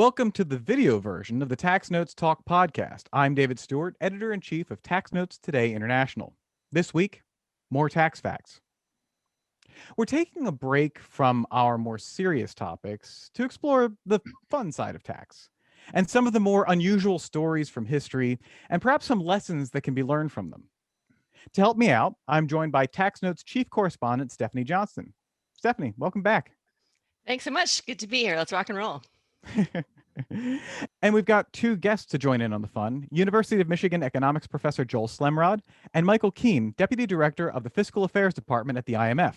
Welcome to the video version of the Tax Notes Talk podcast. I'm David Stewart, editor-in-chief of Tax Notes Today International. This week, more tax facts. We're taking a break from our more serious topics to explore the fun side of tax and some of the more unusual stories from history and perhaps some lessons that can be learned from them. To help me out, I'm joined by Tax Notes chief correspondent Stephanie Johnston. Stephanie, welcome back. Thanks so much. Good to be here. Let's rock and roll. And we've got two guests to join in on the fun: University of Michigan economics professor Joel Slemrod and Michael Keen, deputy director of the Fiscal Affairs Department at the IMF.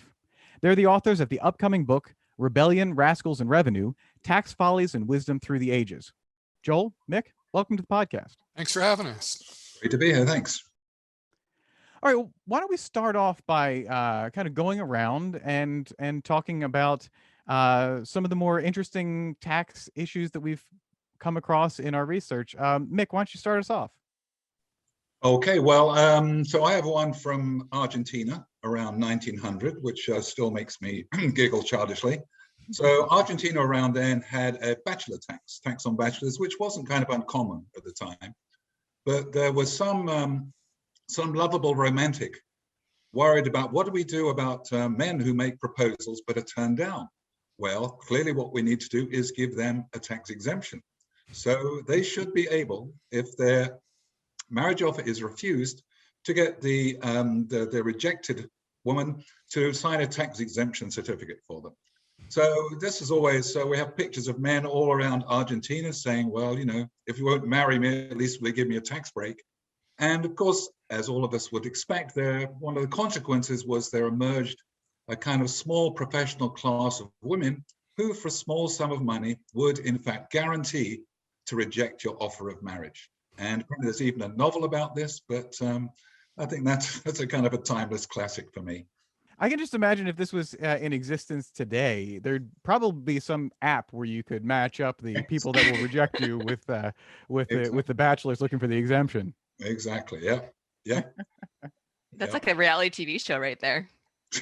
They're the authors of the upcoming book, Rebellion, Rascals, and Revenue, Tax Follies and Wisdom Through the Ages. Joel, Mick, welcome to the podcast. Thanks for having us. Great to be here. Thanks. All right, well, why don't we start off by kind of going around and talking about some of the more interesting tax issues that we've come across in our research. Mick, why don't you start us off? Okay, well, so I have one from Argentina around 1900, which still makes me giggle childishly. So Argentina around then had a bachelor tax on bachelors, which wasn't kind of uncommon at the time. But there was some lovable romantic worried about what do we do about men who make proposals but are turned down. Well, clearly what we need to do is give them a tax exemption. So they should be able, if their marriage offer is refused, to get the rejected woman to sign a tax exemption certificate for them. So this is always, so we have pictures of men all around Argentina saying, well, you know, if you won't marry me, at least will you give me a tax break? And of course, as all of us would expect, one of the consequences was there emerged a kind of small professional class of women who, for a small sum of money, would in fact guarantee to reject your offer of marriage. And there's even a novel about this, but I think that's a kind of a timeless classic for me. I can just imagine if this was in existence today, there'd probably be some app where you could match up the people that will reject you with the bachelors looking for the exemption. Exactly. Yeah. Yeah. That's like a reality TV show right there.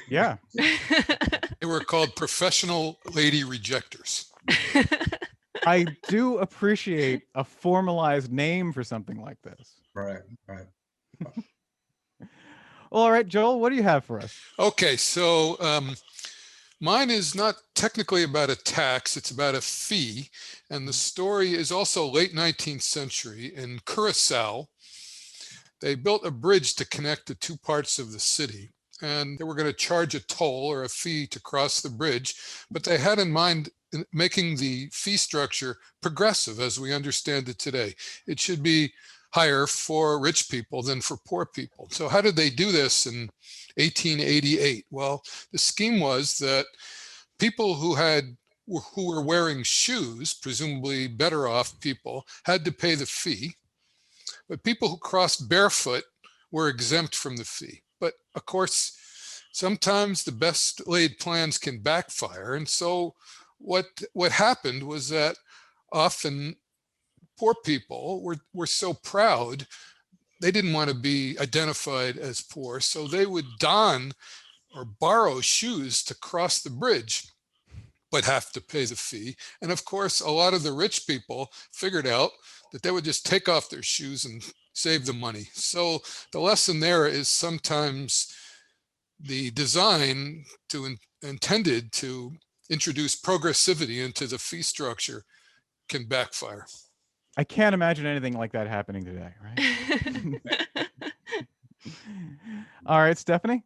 Yeah. They were called professional lady rejectors. I do appreciate a formalized name for something like this. Right. Well, all right, Joel, what do you have for us? Okay, so mine is not technically about a tax, it's about a fee. And the story is also late 19th century in Curacao. They built a bridge to connect the two parts of the city. And they were going to charge a toll or a fee to cross the bridge, but they had in mind making the fee structure progressive as we understand it today. It should be higher for rich people than for poor people. So how did they do this in 1888? Well, the scheme was that people who were wearing shoes, presumably better off people, had to pay the fee, but people who crossed barefoot were exempt from the fee. But of course, sometimes the best laid plans can backfire. And so what happened was that often poor people were so proud, they didn't want to be identified as poor. So they would don or borrow shoes to cross the bridge, but have to pay the fee. And of course, a lot of the rich people figured out that they would just take off their shoes and save the money. So the lesson there is sometimes the design intended to introduce progressivity into the fee structure can backfire. I can't imagine anything like that happening today, right? All right, Stephanie?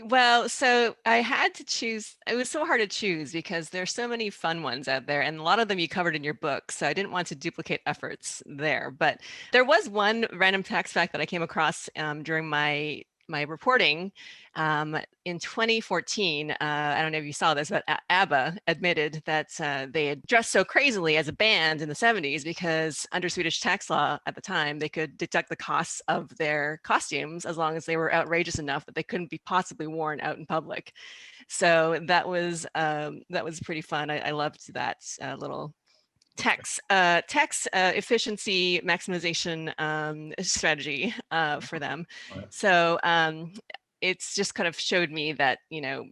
Well, so I had to choose. It was so hard to choose because there's so many fun ones out there, and a lot of them you covered in your book. So I didn't want to duplicate efforts there. But there was one random tax fact that I came across during my reporting in 2014. I don't know if you saw this, but ABBA admitted that they had dressed so crazily as a band in the 70s because under Swedish tax law at the time, they could deduct the costs of their costumes as long as they were outrageous enough that they couldn't be possibly worn out in public. So that was pretty fun. I loved that little tax efficiency maximization strategy for them. So it's just kind of showed me that, you know,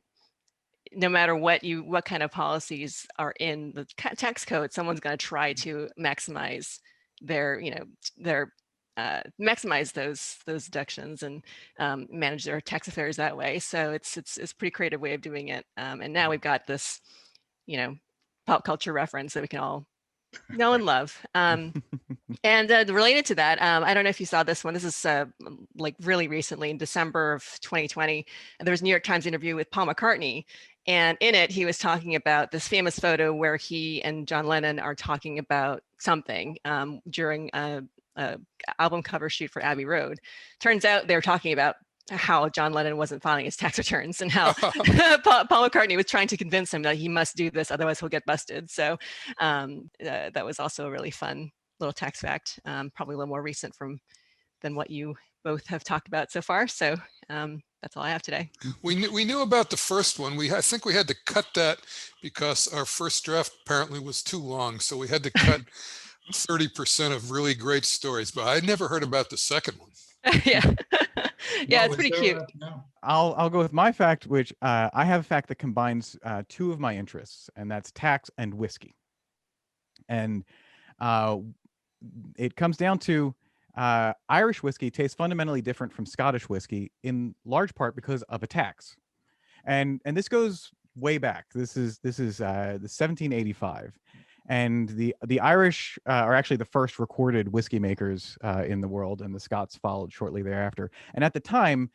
no matter what kind of policies are in the tax code, someone's going to try to maximize their, maximize those deductions and manage their tax affairs that way. So it's a pretty creative way of doing it. And now we've got this, pop culture reference that we can all know and love. And related to that, I don't know if you saw this one. This is like really recently in December of 2020. And there was a New York Times interview with Paul McCartney. And in it, he was talking about this famous photo where he and John Lennon are talking about something during a album cover shoot for Abbey Road. Turns out they're talking about how John Lennon wasn't filing his tax returns and how Paul McCartney was trying to convince him that he must do this, otherwise he'll get busted. So that was also a really fun little tax fact, probably a little more recent than what you both have talked about so far. So that's all I have today. We knew about the first one. I think we had to cut that because our first draft apparently was too long. So we had to cut 30% of really great stories, but I never heard about the second one. Yeah. Yeah, it's pretty cute. No. I'll go with my fact, which I have a fact that combines two of my interests, and that's tax and whiskey. And it comes down to Irish whiskey tastes fundamentally different from Scottish whiskey, in large part because of a tax. And this goes way back. This is the 1785. And the Irish are actually the first recorded whiskey makers in the world, and the Scots followed shortly thereafter. And at the time,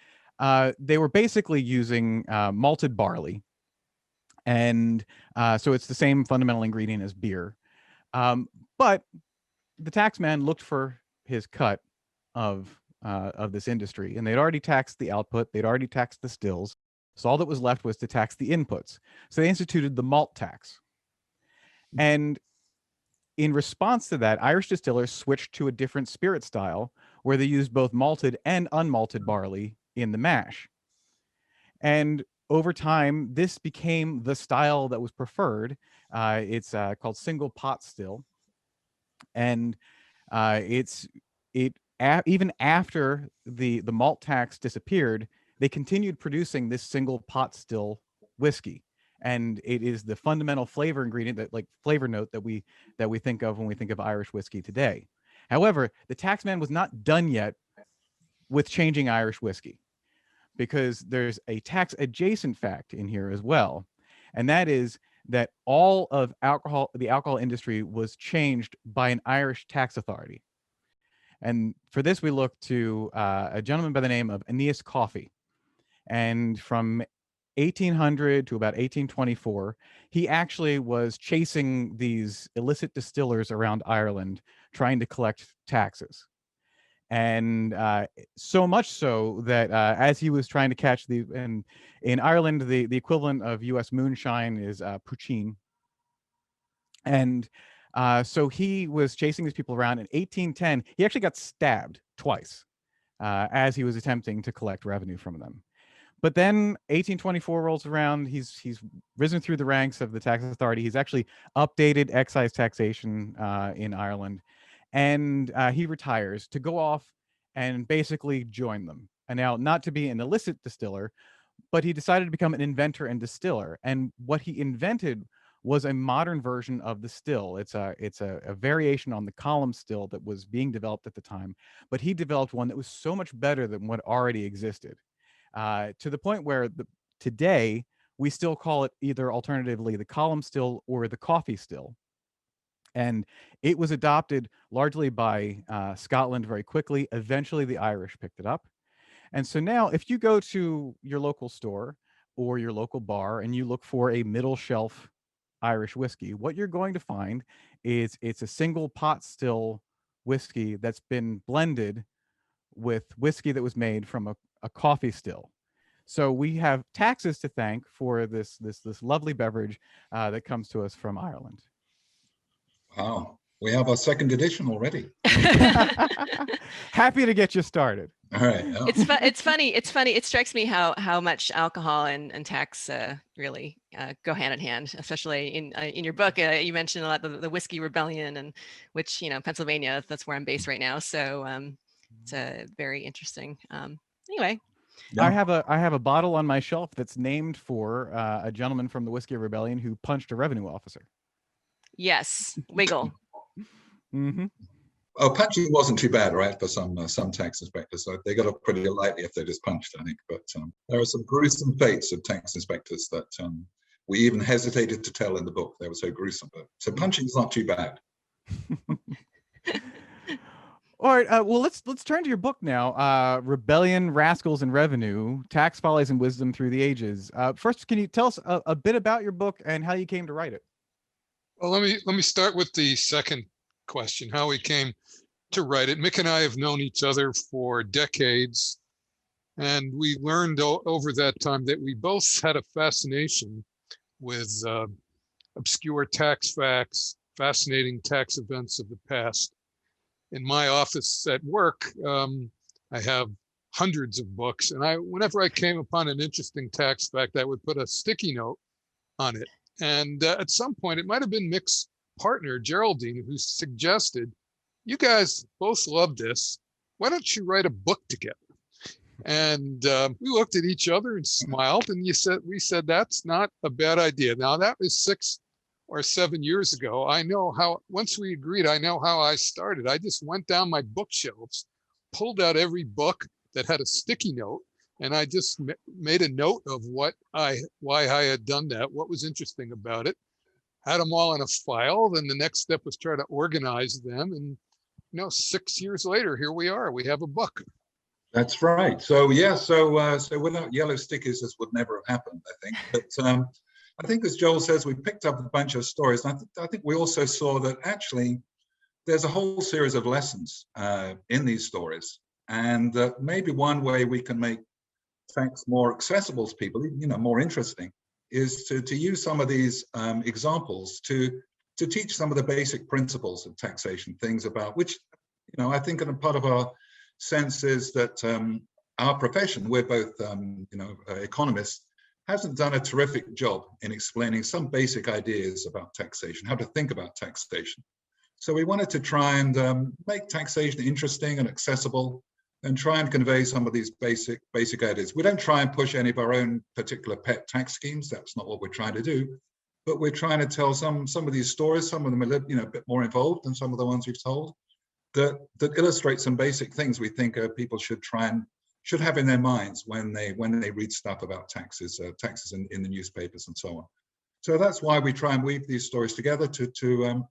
they were basically using malted barley. And so it's the same fundamental ingredient as beer. But the tax man looked for his cut of this industry, and they'd already taxed the output. They'd already taxed the stills. So all that was left was to tax the inputs. So they instituted the malt tax. And in response to that, Irish distillers switched to a different spirit style where they used both malted and unmalted barley in the mash. And over time, this became the style that was preferred. It's called single pot still. And even after the malt tax disappeared, they continued producing this single pot still whiskey. And it is the fundamental flavor ingredient, that flavor note that we think of when we think of Irish whiskey today. However, the taxman was not done yet with changing Irish whiskey, because there's a tax adjacent fact in here as well. And that is that all of the alcohol industry was changed by an Irish tax authority. And for this, we look to a gentleman by the name of Aeneas Coffey. And from 1800 to about 1824, he actually was chasing these illicit distillers around Ireland, trying to collect taxes. And so much so that as he was trying to catch in Ireland, the equivalent of U.S. moonshine is poutine. And so he was chasing these people around. In 1810, he actually got stabbed twice as he was attempting to collect revenue from them. But then 1824 rolls around. He's risen through the ranks of the tax authority. He's actually updated excise taxation in Ireland, and he retires to go off and basically join them. And now, not to be an illicit distiller, but he decided to become an inventor and distiller. And what he invented was a modern version of the still. It's a variation on the column still that was being developed at the time, but he developed one that was so much better than what already existed. To the point where today we still call it either alternatively the column still or the coffee still. And it was adopted largely by Scotland very quickly. Eventually, the Irish picked it up. And so now if you go to your local store or your local bar and you look for a middle shelf Irish whiskey, what you're going to find is it's a single pot still whiskey that's been blended with whiskey that was made from a coffee still. So we have taxes to thank for this lovely beverage that comes to us from Ireland. Wow, we have our second edition already. Happy to get you started. All right. Yeah. It's funny. It strikes me how much alcohol and tax really go hand in hand, especially in your book. You mentioned a lot of the Whiskey Rebellion, and which, Pennsylvania, that's where I'm based right now. So it's very interesting. Anyway. Yeah. I have a bottle on my shelf that's named for a gentleman from the Whiskey Rebellion who punched a revenue officer. Yes, Wiggle. Mm-hmm. Oh, punching wasn't too bad, right, for some tax inspectors. So they got off pretty lightly if they just punched, I think. But there are some gruesome fates of tax inspectors that we even hesitated to tell in the book. They were so gruesome. But, so punching is not too bad. All right. Well, let's turn to your book now. Rebellion, Rascals, and Revenue: Tax Follies and Wisdom Through the Ages. First, can you tell us a bit about your book and how you came to write it? Well, let me start with the second question, how we came to write it. Mick and I have known each other for decades, and we learned over that time that we both had a fascination with obscure tax facts, fascinating tax events of the past. In my office at work, I have hundreds of books, and whenever I came upon an interesting tax fact, I would put a sticky note on it. And at some point, it might have been Mick's partner, Geraldine, who suggested, you guys both love this. Why don't you write a book together? And we looked at each other and smiled, and we said, that's not a bad idea. Now, that was 6 or 7 years ago. I know how, once we agreed, I know how I started. I just went down my bookshelves, pulled out every book that had a sticky note, and I just made a note of why I had done that, what was interesting about it, had them all in a file. Then the next step was try to organize them. And 6 years later, here we are. We have a book. That's right. So yeah, so without yellow stickers, this would never have happened, I think. But I think, as Joel says, we picked up a bunch of stories. And I think we also saw that actually there's a whole series of lessons in these stories, and maybe one way we can make tax more accessible to people, more interesting, is to use some of these examples to teach some of the basic principles of taxation, things about which, I think a part of our sense is that our profession, we're both, economists, hasn't done a terrific job in explaining some basic ideas about taxation, how to think about taxation. So we wanted to try and make taxation interesting and accessible, and try and convey some of these basic ideas. We don't try and push any of our own particular pet tax schemes. That's not what we're trying to do. But we're trying to tell some of these stories. Some of them are a bit more involved than some of the ones we've told, that illustrate some basic things we think people should have in their minds when they read stuff about taxes in the newspapers and so on. So that's why we try and weave these stories together to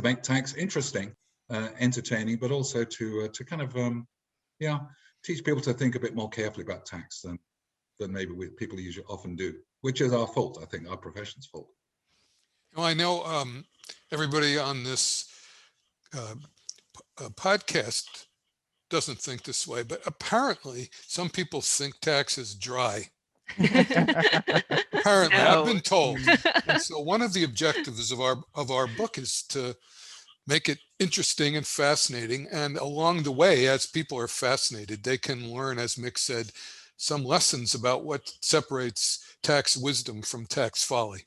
make tax interesting, entertaining, but also to kind of teach people to think a bit more carefully about tax than maybe people usually often do, which is our fault, I think, our profession's fault. Well, I know everybody on this podcast doesn't think this way, but apparently some people think tax is dry. Apparently, No. I've been told. And so one of the objectives of our book is to make it interesting and fascinating. And along the way, as people are fascinated, they can learn, as Mick said, some lessons about what separates tax wisdom from tax folly.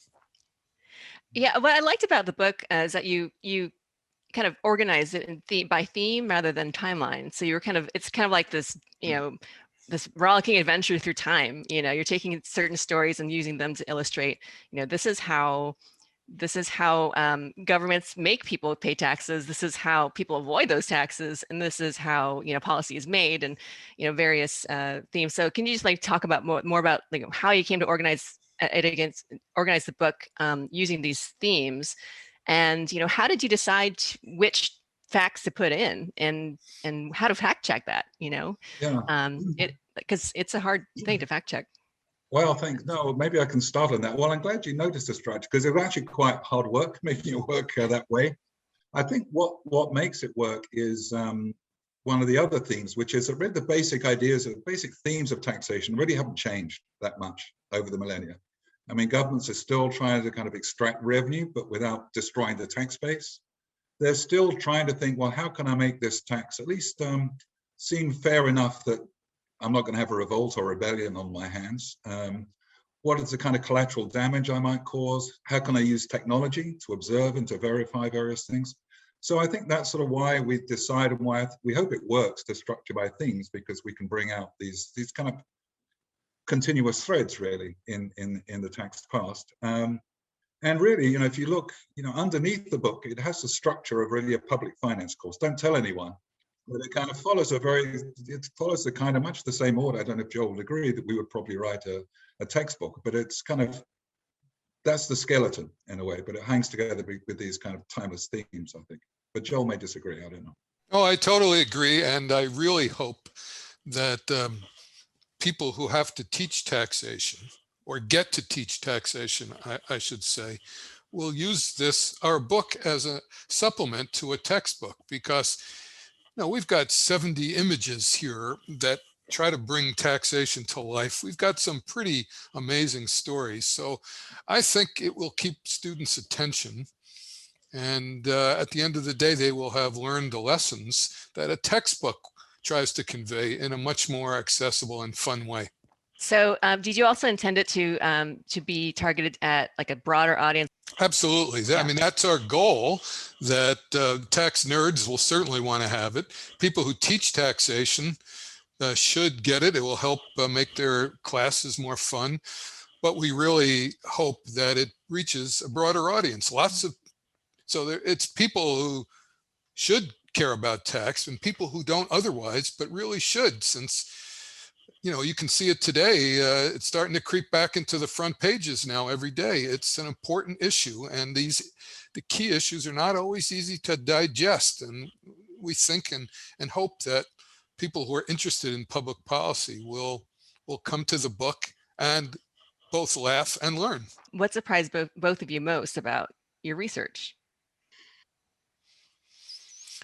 Yeah, what I liked about the book is that you kind of organized it by theme rather than timeline. So it's kind of like this, this rollicking adventure through time. You're taking certain stories and using them to illustrate, this is how governments make people pay taxes. This is how people avoid those taxes, and this is how policy is made, and various themes. So can you just talk about more about how you came to organize the book using these themes, and how did you decide which facts to put in, and how to fact check that? Because it's a hard thing to fact check. Well, thanks. No, maybe I can start on that. Well, I'm glad you noticed the strategy, because it was actually quite hard work making it work that way. I think what makes it work is one of the other themes, which is that really the basic ideas, the basic themes of taxation really haven't changed that much over the millennia. I mean, governments are still trying to kind of extract revenue, but without destroying the tax base. They're still trying to think, well, how can I make this tax at least seem fair enough that I'm not going to have a revolt or rebellion on my hands? What is the kind of collateral damage I might cause? How can I use technology to observe and to verify various things? So I think that's sort of why we decided, why we hope it works to structure by themes, because we can bring out these kind of continuous threads really in the tax past. And really, if you look, underneath the book, it has the structure of really a public finance course. Don't tell anyone. But it kind of follows the kind of much the same order. I don't know if Joel would agree that we would probably write a textbook, but it's kind of, that's the skeleton in a way, but it hangs together with these kind of timeless themes, I think. But Joel may disagree, I don't know. Oh, I totally agree. And I really hope that people who have to teach taxation, or get to teach taxation, I should say, will use our book as a supplement to a textbook, because we've got 70 images here that try to bring taxation to life. We've got some pretty amazing stories. So I think it will keep students' attention. And at the end of the day, they will have learned the lessons that a textbook tries to convey in a much more accessible and fun way. So did you also intend it to be targeted at like a broader audience? Absolutely. Yeah. I mean, that's our goal, that tax nerds will certainly want to have it. People who teach taxation should get it. It will help make their classes more fun. But we really hope that it reaches a broader audience. It's people who should care about tax and people who don't otherwise, but really should, since you can see it today. It's starting to creep back into the front pages now every day. It's an important issue, and the key issues are not always easy to digest. And we think and hope that people who are interested in public policy will come to the book and both laugh and learn. What surprised both of you most about your research?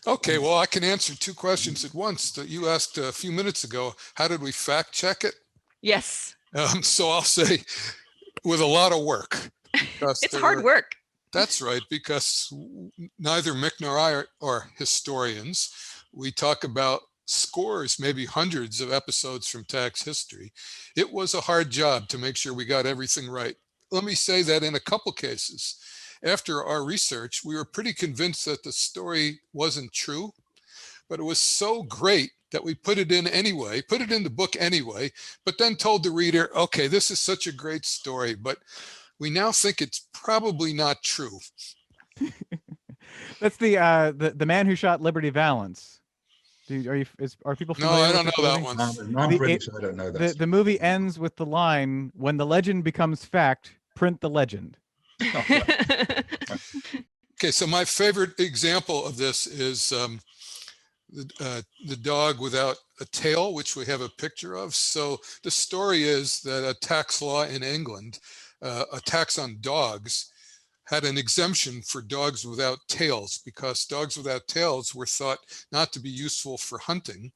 Okay, well, I can answer two questions at once that you asked a few minutes ago. How did we fact check it? Yes. So I'll say with a lot of work. It's hard work. That's right, because neither Mick nor I are historians. We talk about scores, maybe hundreds of episodes from tax history. It was a hard job to make sure we got everything right. Let me say that in a couple cases, after our research, we were pretty convinced that the story wasn't true, but it was so great that we put it in the book anyway, but then told the reader, okay, this is such a great story, but we now think it's probably not true. That's the man who shot Liberty Valance. Are people familiar? No, I don't with know that one. I'm pretty sure I don't know that. The movie ends with the line, "When the legend becomes fact, print the legend." Okay, so my favorite example of this is the dog without a tail, which we have a picture of. So the story is that a tax law in England, a tax on dogs, had an exemption for dogs without tails, because dogs without tails were thought not to be useful for hunting,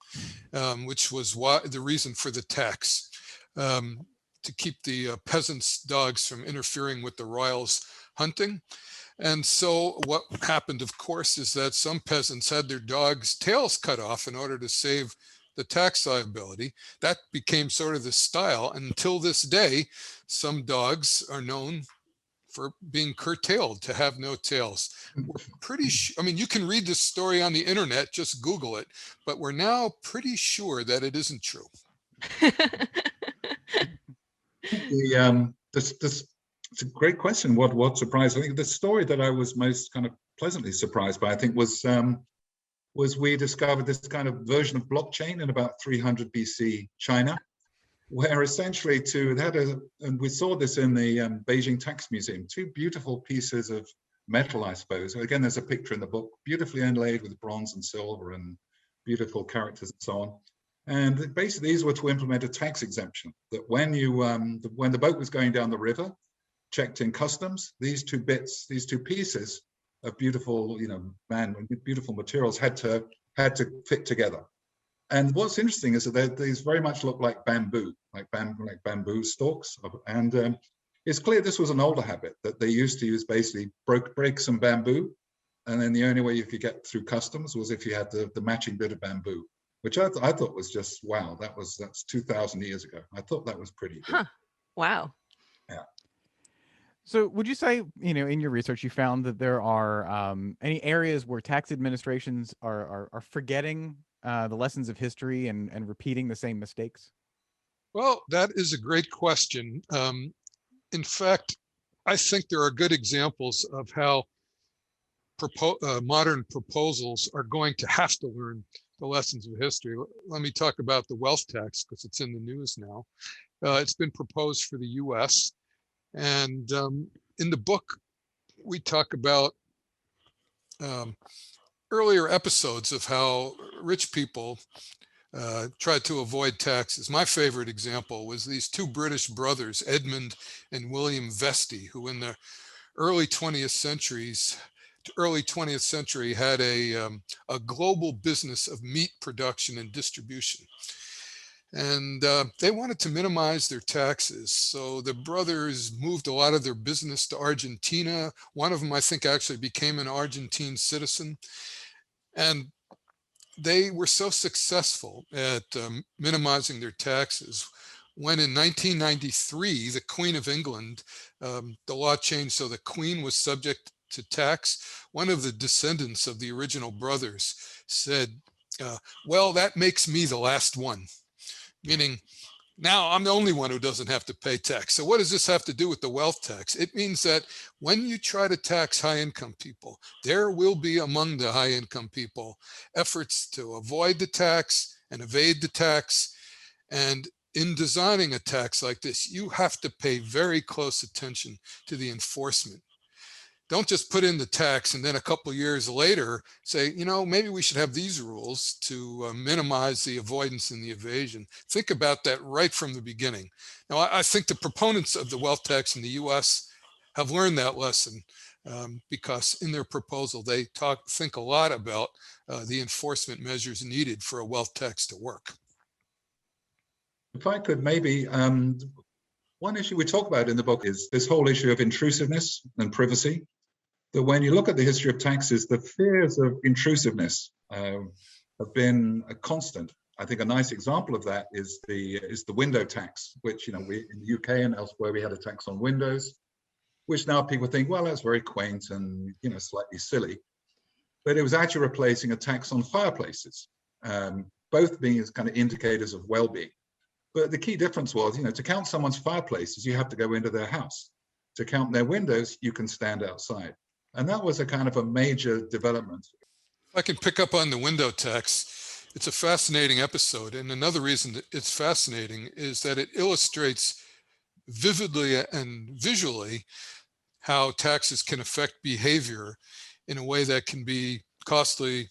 which was the reason for the tax. To keep the peasants' dogs from interfering with the royals' hunting. And so what happened, of course, is that some peasants had their dogs' tails cut off in order to save the tax liability. That became sort of the style. And until this day, some dogs are known for being curtailed, to have no tails. We're pretty I mean, you can read this story on the internet, just Google it, but we're now pretty sure that it isn't true. It's a great question. What surprised? I think the story that I was most kind of pleasantly surprised by, I think, was we discovered this kind of version of blockchain in about 300 BC China, where essentially and we saw this in the Beijing Tax Museum, two beautiful pieces of metal, I suppose. Again, there's a picture in the book, beautifully inlaid with bronze and silver and beautiful characters and so on. And basically, these were to implement a tax exemption, that when the boat was going down the river, checked in customs, these two pieces of beautiful, beautiful materials had to fit together. And what's interesting is that these very much look like bamboo, like bamboo stalks. And it's clear this was an older habit that they used to use. Basically, break some bamboo, and then the only way you could get through customs was if you had the matching bit of bamboo. Which I thought was just, wow, that's 2,000 years ago. I thought that was pretty good. Huh. Wow. Yeah. So would you say, in your research, you found that there are any areas where tax administrations are forgetting the lessons of history and repeating the same mistakes? Well, that is a great question. In fact, I think there are good examples of how modern proposals are going to have to learn the lessons of history. Let me talk about the wealth tax because it's in the news now. It's been proposed for the US. And in the book, we talk about earlier episodes of how rich people tried to avoid taxes. My favorite example was these two British brothers, Edmund and William Vestey, who in the early 20th century had a global business of meat production and distribution. And they wanted to minimize their taxes. So the brothers moved a lot of their business to Argentina. One of them, I think, actually became an Argentine citizen. And they were so successful at minimizing their taxes when in 1993, the Queen of England, the law changed so the Queen was subject to tax. One of the descendants of the original brothers said, well, that makes me the last one. Meaning, now I'm the only one who doesn't have to pay tax. So what does this have to do with the wealth tax? It means that when you try to tax high income people, there will be among the high income people efforts to avoid the tax and evade the tax. And in designing a tax like this, you have to pay very close attention to the enforcement. Don't just put in the tax and then a couple of years later say, maybe we should have these rules to minimize the avoidance and the evasion. Think about that right from the beginning. Now, I think the proponents of the wealth tax in the US have learned that lesson because in their proposal, they think a lot about the enforcement measures needed for a wealth tax to work. If I could maybe, one issue we talk about in the book is this whole issue of intrusiveness and privacy. That when you look at the history of taxes, the fears of intrusiveness have been a constant. I think a nice example of that is the window tax, which we in the UK and elsewhere we had a tax on windows, which now people think, well, that's very quaint and slightly silly, but it was actually replacing a tax on fireplaces, both being as kind of indicators of well-being. But the key difference was, to count someone's fireplaces, you have to go into their house. To count their windows, you can stand outside. And that was a kind of a major development. If I can pick up on the window tax, it's a fascinating episode. And another reason that it's fascinating is that it illustrates vividly and visually how taxes can affect behavior in a way that can be costly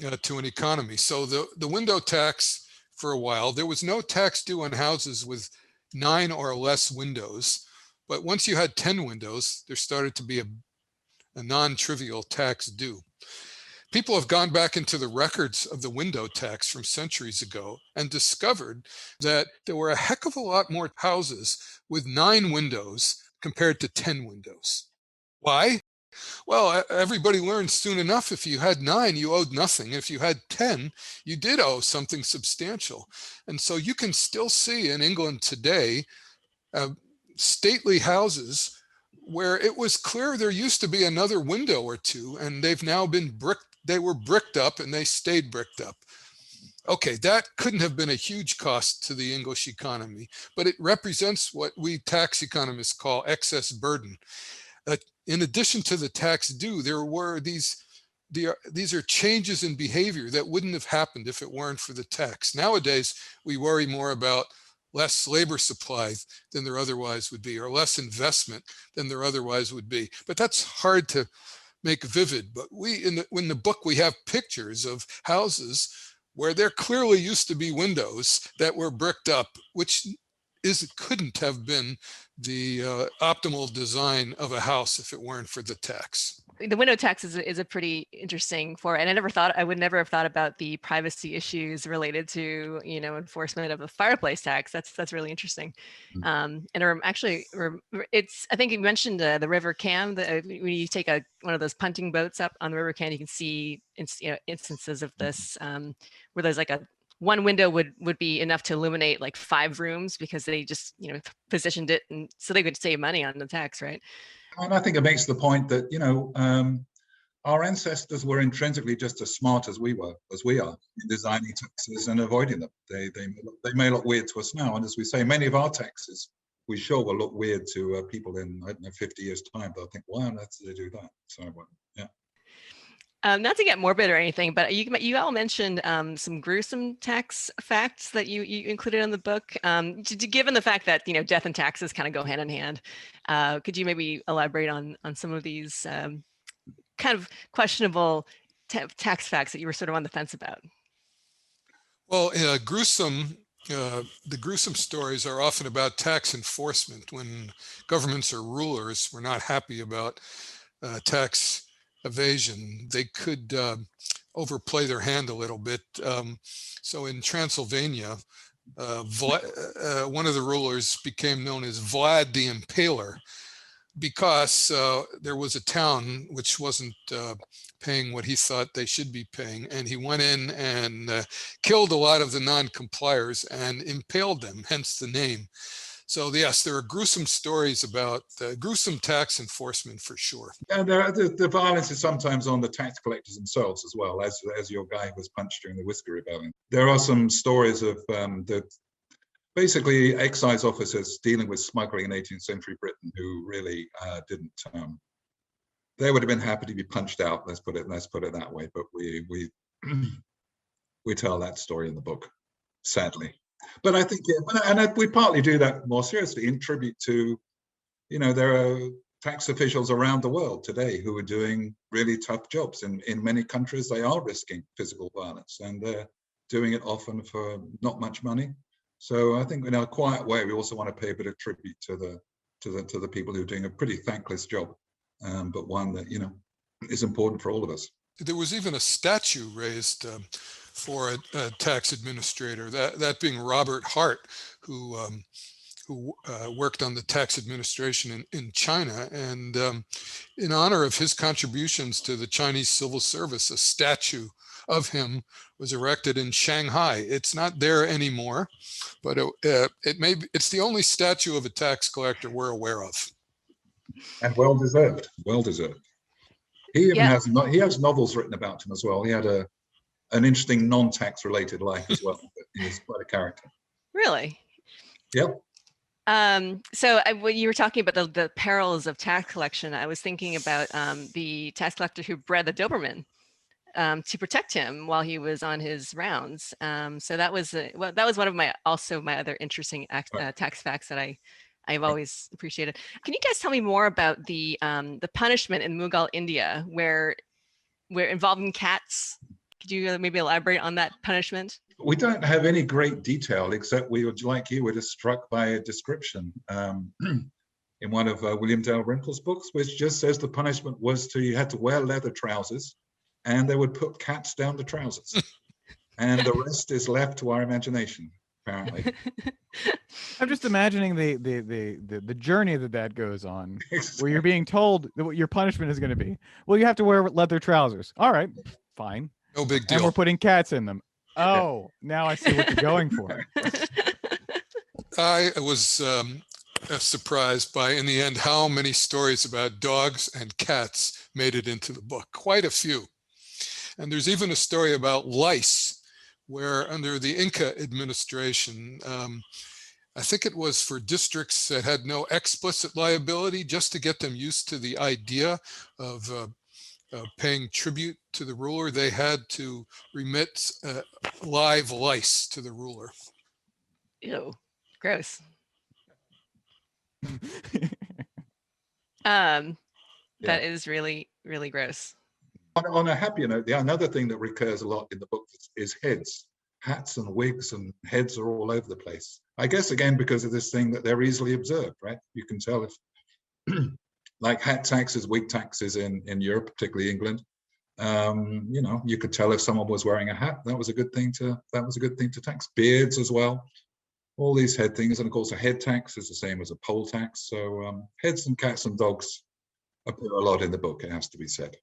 to an economy. So the window tax, for a while, there was no tax due on houses with 9 or less windows. But once you had 10 windows, there started to be a non-trivial tax due. People have gone back into the records of the window tax from centuries ago and discovered that there were a heck of a lot more houses with 9 windows compared to 10 windows. Why? Well, everybody learned soon enough if you had 9, you owed nothing. If you had 10, you did owe something substantial. And so you can still see in England today stately houses where it was clear there used to be another window or two, and they've now been bricked. They were bricked up and they stayed bricked up. Okay, that couldn't have been a huge cost to the English economy, but it represents what we tax economists call excess burden. In addition to the tax due, there were these are changes in behavior that wouldn't have happened if it weren't for the tax. Nowadays, we worry more about less labor supply than there otherwise would be, or less investment than there otherwise would be. But that's hard to make vivid. But in the book, we have pictures of houses where there clearly used to be windows that were bricked up, which couldn't have been the optimal design of a house if it weren't for the tax. The window tax is a pretty interesting and I would never have thought about the privacy issues related to enforcement of the fireplace tax. That's really interesting. And I think you mentioned the River Cam. When you take one of those punting boats up on the River Cam, you can see instances of this where there's like a one window would be enough to illuminate like 5 rooms because they just, positioned it and so they could save money on the tax, right? And I think it makes the point that, our ancestors were intrinsically just as smart as we are in designing taxes and avoiding them. They may look weird to us now. And as we say, many of our taxes, we sure will look weird to people in, 50 years time. They'll think, why on earth did they do that? So, yeah. Not to get morbid or anything, but you all mentioned some gruesome tax facts that you included in the book. Given the fact that death and taxes kind of go hand in hand, could you maybe elaborate on some of these kind of questionable tax facts that you were sort of on the fence about? Well, the gruesome stories are often about tax enforcement. When governments or rulers were not happy about tax evasion, they could overplay their hand a little bit. So in Transylvania, one of the rulers became known as Vlad the Impaler, because there was a town which wasn't paying what he thought they should be paying, and he went in and killed a lot of the non-compliers and impaled them, hence the name. So yes, there are gruesome stories about gruesome tax enforcement for sure. And the violence is sometimes on the tax collectors themselves as well, as your guy was punched during the Whiskey Rebellion. There are some stories of basically excise officers dealing with smuggling in 18th century Britain who really didn't. They would have been happy to be punched out. Let's put it that way. But we tell that story in the book, sadly. But I think, we partly do that more seriously in tribute to, there are tax officials around the world today who are doing really tough jobs. In many countries, they are risking physical violence, and they're doing it often for not much money. So I think in a quiet way, we also want to pay a bit of tribute to the people who are doing a pretty thankless job, but one that is important for all of us. There was even a statue raised for a tax administrator, that being Robert Hart, who worked on the tax administration in China, and in honor of his contributions to the Chinese civil service, a statue of him was erected in Shanghai. It's not there anymore, but it's the only statue of a tax collector we're aware of. And well deserved. He even has novels written about him as well. He had an interesting non-tax related life as well. But he was quite a character. Really? Yep. So when you were talking about the perils of tax collection, I was thinking about the tax collector who bred the Doberman to protect him while he was on his rounds. So that was one of my other interesting tax facts that I've always appreciated. Can you guys tell me more about the punishment in Mughal India where involving cats? Could you maybe elaborate on that punishment? We don't have any great detail, except we would, like you, were just struck by a description in one of William Dalrymple's books, which just says the punishment was you had to wear leather trousers, and they would put cats down the trousers. And the rest is left to our imagination, apparently. I'm just imagining the journey that goes on, where you're being told what your punishment is going to be. Well, you have to wear leather trousers. All right, fine. No big deal. And we're putting cats in them. Oh, now I see what you're going for. I was surprised by, in the end, how many stories about dogs and cats made it into the book. Quite a few. And there's even a story about lice, where under the Inca administration, I think it was for districts that had no explicit liability, just to get them used to the idea of paying tribute to the ruler, they had to remit live lice to the ruler. Ew, gross. That is really, really gross. On a happier note, another thing that recurs a lot in the book is heads. Hats and wigs and heads are all over the place. I guess, again, because of this thing that they're easily observed, right? You can tell if, like hat taxes, wig taxes in Europe, particularly England, you could tell if someone was wearing a hat. That was a good thing to tax. Beards as well. All these head things, and of course, a head tax is the same as a poll tax. So heads and cats and dogs appear a lot in the book. It has to be said.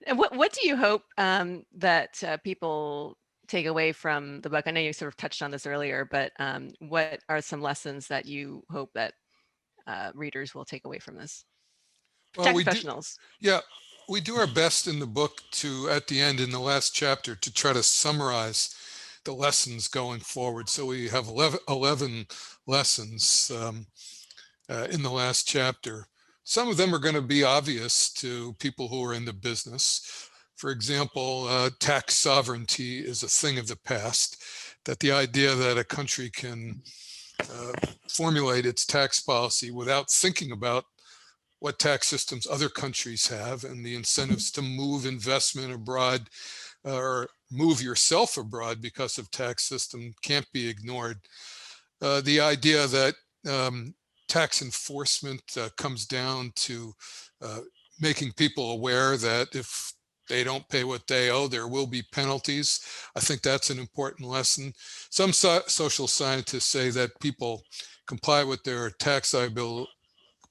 And what do you hope that people take away from the book? I know you sort of touched on this earlier, but what are some lessons that you hope that readers will take away from this? Well, Tax we do, professionals. yeah, we do our best in the book to, at the end, in the last chapter, to try to summarize the lessons going forward. So we have 11 lessons in the last chapter. Some of them are going to be obvious to people who are in the business. For example, tax sovereignty is a thing of the past, that the idea that a country can formulate its tax policy without thinking about what tax systems other countries have and the incentives to move investment abroad or move yourself abroad because of tax system can't be ignored. The idea that tax enforcement comes down to making people aware that if they don't pay what they owe, there will be penalties. I think that's an important lesson. Some social scientists say that people comply with their tax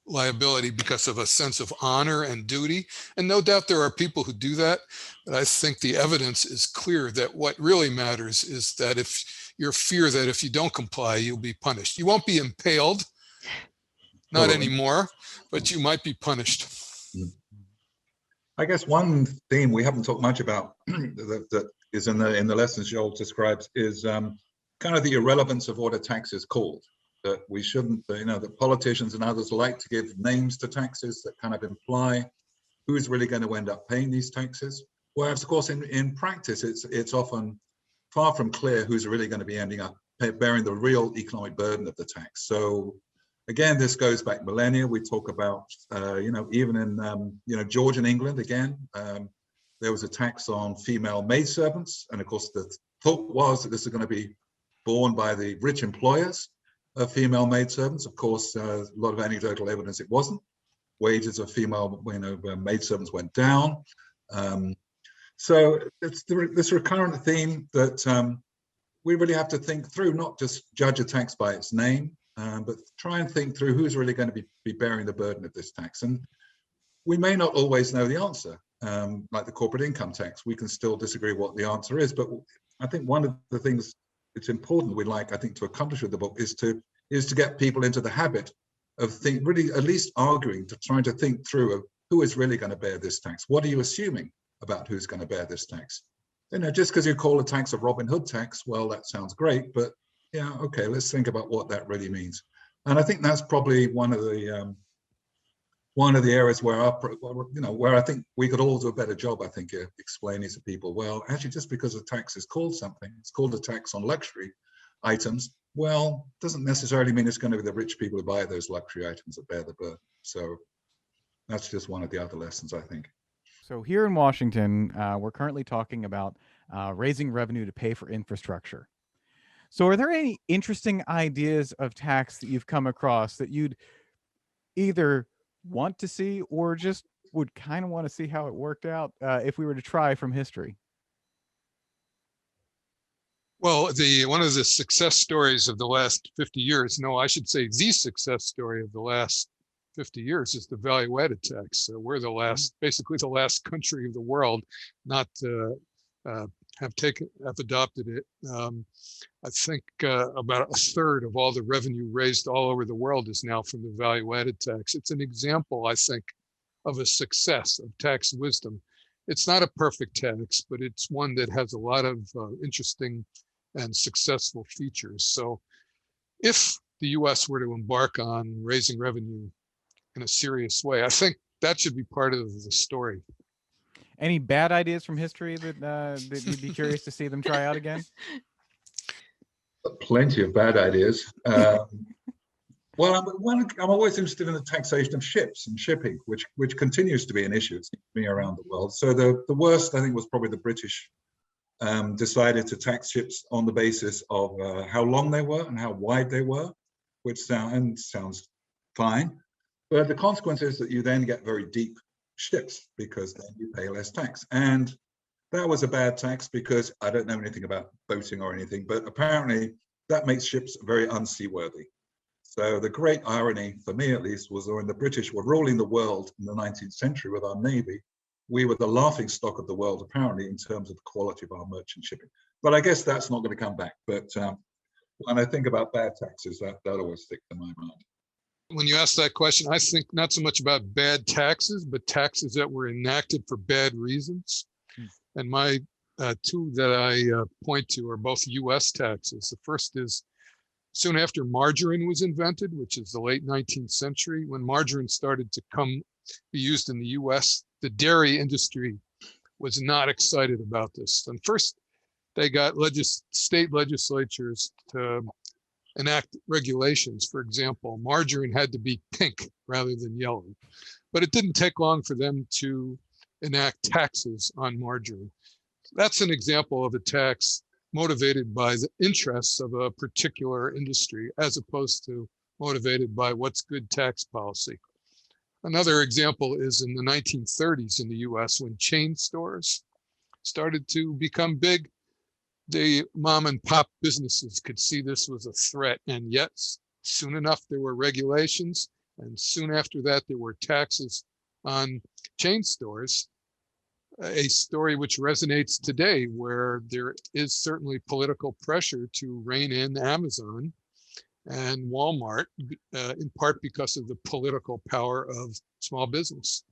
liability because of a sense of honor and duty. And no doubt there are people who do that. But I think the evidence is clear that what really matters is that if your fear that if you don't comply, you'll be punished. You won't be impaled, not anymore, but you might be punished. I guess one theme we haven't talked much about that is in the lessons Joel describes is kind of the irrelevance of what a tax is called. That we shouldn't, that politicians and others like to give names to taxes that kind of imply who's really going to end up paying these taxes. Whereas, of course, in practice, it's often far from clear who's really going to be ending up bearing the real economic burden of the tax. So, again, this goes back millennia. We talk about, even in, Georgian England, again, there was a tax on female maidservants. And of course, the thought was that this is going to be borne by the rich employers of female maidservants. Of course, a lot of anecdotal evidence it wasn't. Wages of female maidservants went down. So it's this recurrent theme that we really have to think through, not just judge a tax by its name, but try and think through who's really going to be bearing the burden of this tax. And we may not always know the answer, like the corporate income tax. We can still disagree what the answer is, but I think one of the things it's important we'd like, I think, to accomplish with the book is to get people into the habit of really at least arguing, to trying to think through of who is really going to bear this tax. What are you assuming about who's going to bear this tax? Just because you call a tax a Robin Hood tax, well, that sounds great, but yeah, okay, let's think about what that really means. And I think that's probably one of the areas where where I think we could all do a better job, I think, explaining to people, well, actually, just because a tax is called something, it's called a tax on luxury items, well, doesn't necessarily mean it's going to be the rich people who buy those luxury items that bear the burden. So that's just one of the other lessons, I think. So here in Washington, we're currently talking about raising revenue to pay for infrastructure. So are there any interesting ideas of tax that you've come across that you'd either want to see or just would kind of want to see how it worked out if we were to try from history? Well, one of the success stories of the last 50 years, no, I should say the success story of the last 50 years is the value-added tax. So we're basically the last country of the world not to have adopted it. I think about a third of all the revenue raised all over the world is now from the value-added tax. It's an example, I think, of a success of tax wisdom. It's not a perfect tax, but it's one that has a lot of interesting and successful features. So if the US were to embark on raising revenue in a serious way, I think that should be part of the story. Any bad ideas from history that you'd be curious to see them try out again? Plenty of bad ideas. Well, I'm always interested in the taxation of ships and shipping, which continues to be an issue, it seems to me, around the world. So the worst, I think, was probably the British decided to tax ships on the basis of how long they were and how wide they were, which sounds fine. But the consequence is that you then get very deep ships because then you pay less tax. And that was a bad tax because I don't know anything about boating or anything, but apparently that makes ships very unseaworthy. So the great irony, for me at least, was when the British were ruling the world in the 19th century with our Navy, we were the laughing stock of the world, apparently, in terms of the quality of our merchant shipping. but I guess that's not going to come back. But when I think about bad taxes, that always sticks in my mind. When you ask that question, I think not so much about bad taxes, but taxes that were enacted for bad reasons. And my two that I point to are both U.S. taxes. The first is soon after margarine was invented, which is the late 19th century, when margarine started to be used in the U.S., the dairy industry was not excited about this. And first, they got state legislatures to enact regulations. For example, margarine had to be pink rather than yellow. But it didn't take long for them to enact taxes on margarine. That's an example of a tax motivated by the interests of a particular industry, as opposed to motivated by what's good tax policy. Another example is in the 1930s in the US, when chain stores started to become big. The mom and pop businesses could see this was a threat. And yes, soon enough, there were regulations. And soon after that, there were taxes on chain stores, a story which resonates today, where there is certainly political pressure to rein in Amazon and Walmart, in part because of the political power of small business.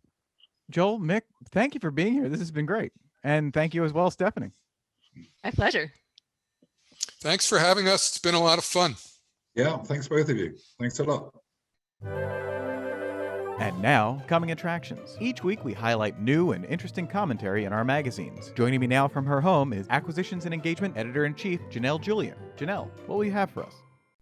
Joel, Mick, thank you for being here. This has been great. And thank you as well, Stephanie. My pleasure. Thanks for having us. It's been a lot of fun. Yeah, thanks both of you. Thanks a lot. And now, coming attractions. Each week we highlight new and interesting commentary in our magazines. Joining me now from her home is Acquisitions and Engagement Editor-in-Chief Janelle Julien. Janelle, what will you have for us?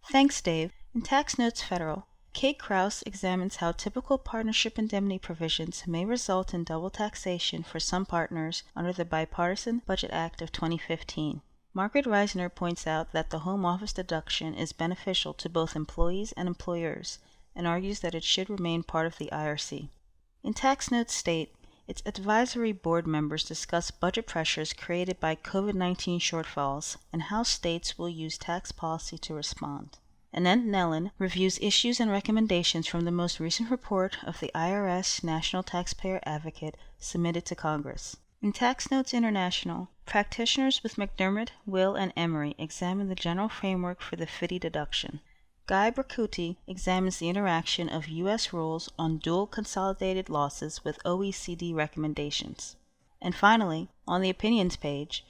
Thanks, Dave. In Tax Notes Federal, Kate Krause examines how typical partnership indemnity provisions may result in double taxation for some partners under the Bipartisan Budget Act of 2015. Margaret Reisner points out that the home office deduction is beneficial to both employees and employers, and argues that it should remain part of the IRC. In Tax Notes State, its advisory board members discuss budget pressures created by COVID-19 shortfalls and how states will use tax policy to respond. Annette Nellen reviews issues and recommendations from the most recent report of the IRS National Taxpayer Advocate submitted to Congress. In Tax Notes International, practitioners with McDermott, Will, and Emery examine the general framework for the FDII deduction. Guy Bracuti examines the interaction of U.S. rules on dual consolidated losses with OECD recommendations. And finally, on the opinions page,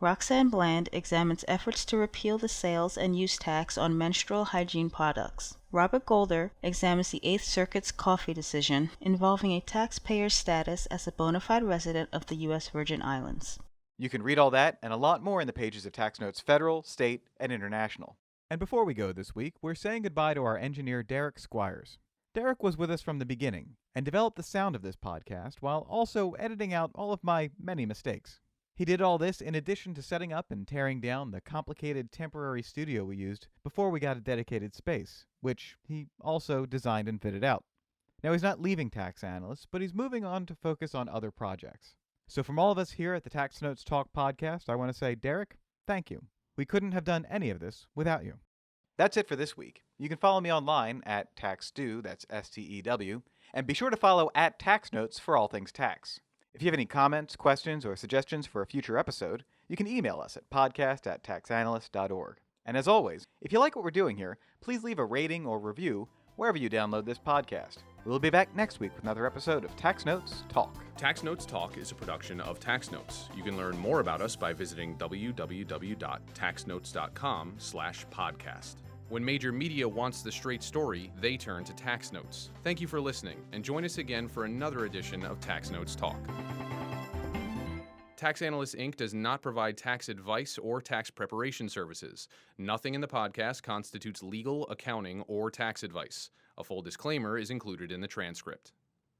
Roxanne Bland examines efforts to repeal the sales and use tax on menstrual hygiene products. Robert Golder examines the Eighth Circuit's coffee decision involving a taxpayer's status as a bona fide resident of the U.S. Virgin Islands. You can read all that and a lot more in the pages of Tax Notes Federal, State, and International. And before we go this week, we're saying goodbye to our engineer, Derek Squires. Derek was with us from the beginning and developed the sound of this podcast while also editing out all of my many mistakes. He did all this in addition to setting up and tearing down the complicated temporary studio we used before we got a dedicated space, which he also designed and fitted out. Now he's not leaving Tax Analyst, but he's moving on to focus on other projects. So from all of us here at the Tax Notes Talk podcast, I want to say, Derek, thank you. We couldn't have done any of this without you. That's it for this week. You can follow me online at TaxStew, that's S-T-E-W, and be sure to follow at Tax Notes for all things tax. If you have any comments, questions, or suggestions for a future episode, you can email us at podcast@taxanalyst.org. And as always, if you like what we're doing here, please leave a rating or review wherever you download this podcast. We'll be back next week with another episode of Tax Notes Talk. Tax Notes Talk is a production of Tax Notes. You can learn more about us by visiting www.taxnotes.com/podcast. When major media wants the straight story, they turn to Tax Notes. Thank you for listening, and join us again for another edition of Tax Notes Talk. Tax Analyst Inc. does not provide tax advice or tax preparation services. Nothing in the podcast constitutes legal, accounting, or tax advice. A full disclaimer is included in the transcript.